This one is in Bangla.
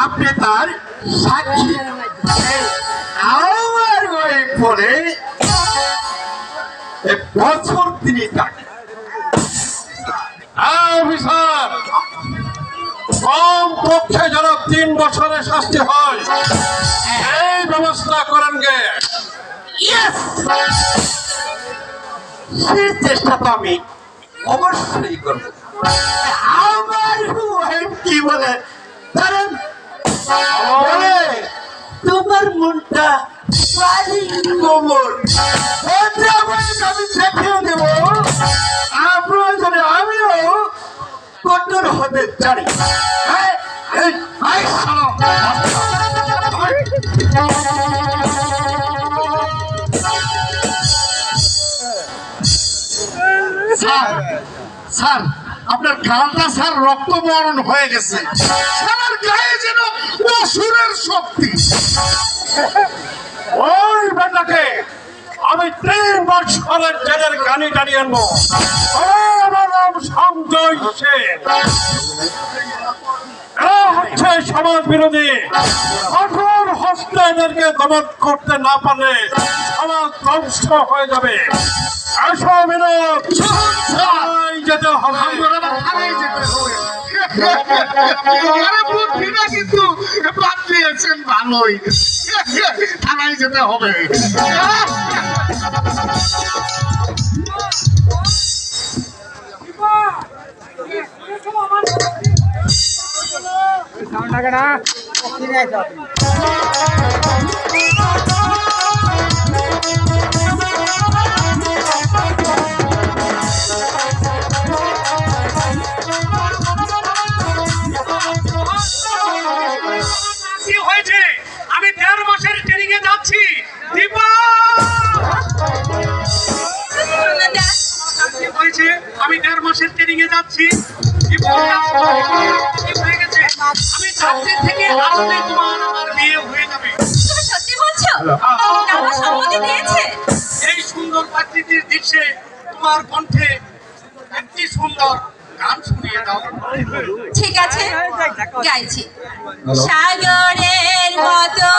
আপনি তার সাক্ষী। আমার ওই পরে বছর তিনি তাকে অফিসার কম পক্ষে যেন 3 বছরের শাস্তি হয় এই ব্যবস্থা করেন গে। সেই চেষ্টা তো আমি অবশ্যই করব। আমার কি বলে কারণ বলে তোমার মনটা কোমল, আমি দেখিয়ে দেব। প্রয়োজনে আমিও কঠোর হতে জানি। স্যার আপনার গালটা স্যার রক্তবরণ হয়ে গেছে। আমার গায়ে যেন অসুরের শক্তি। ওই বেটাকে আমি 3 বছরের জেলের গানি টানিয়ে আনবো। আমার নাম সঞ্জয় সেন। হচ্ছে সমাজ বিরোধী। কঠোর হস্তে এদেরকে দমন করতে না পারলে সমাজ ধ্বংস হয়ে যাবে। আসো বিনোদ, যেতে হবে। কিন্তু বাদ দিয়েছেন ভালোই, থানায় যেতে হবে। কি হয়েছে? আমি 1.5 মাসের ট্রেনিং এ যাচ্ছি। দীপা, কি হয়েছে? আমি 1.5 মাসের ট্রেনিং এ যাচ্ছি। আমি চাকরি থেকে আসলে তোমার আমার বিয়ে হয়ে যাবে। তুমি সত্যি বলছো? আমার সম্মতি দিয়েছে? এই সুন্দর প্রাকৃতিক দৃশ্যে তোমার কণ্ঠে একটি সুন্দর গান শুনিয়ে দাও। ঠিক আছে, গাইছি। সাগরের মতো